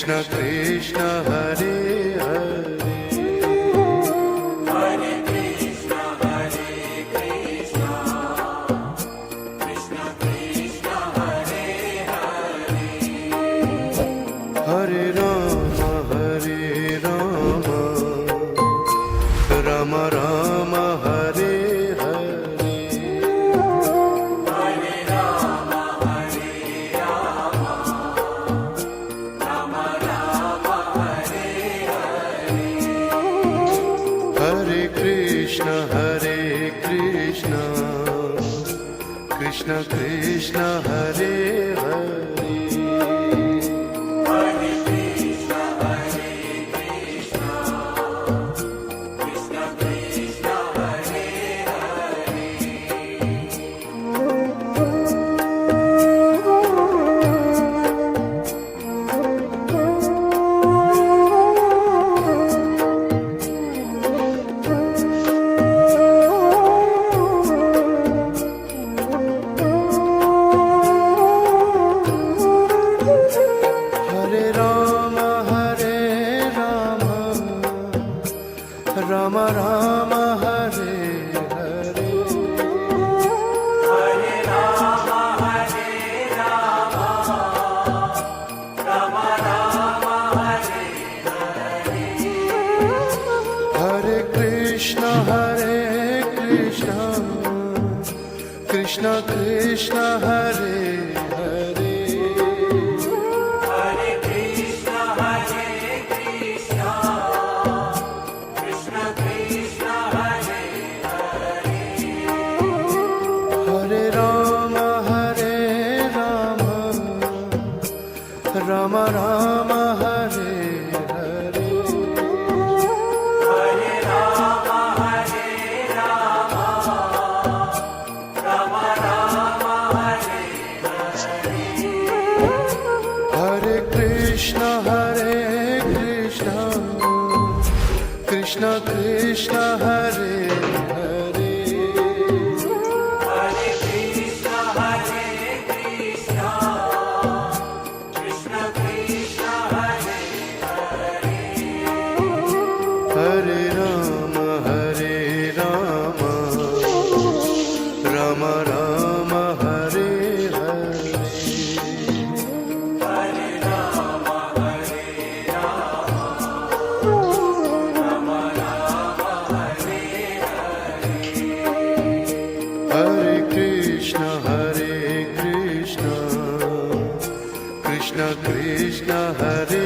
Krishna Krishna Hare Hare Hare Ram Ram Ram Hare Hare Hare Krishna Krishna Krishna Hare Hare Ram Ram Hare Hare Hare Ram Ram Ram Hare Hare Hare Krishna Krishna Krishna Hare Hare Hare Krishna Krishna Krishna Hare Hare Hare Ram Ram Ram Hare Hare Hare Ram Ram Ram Hare Hare Hare Krishna Krishna Krishna Hare Hare Hare Krishna Krishna Krishna Hare Hare Hare Ram Ram Ram Hare Hare Hare Ram Ram Ram Hare Hare Hare Krishna Krishna Krishna Hare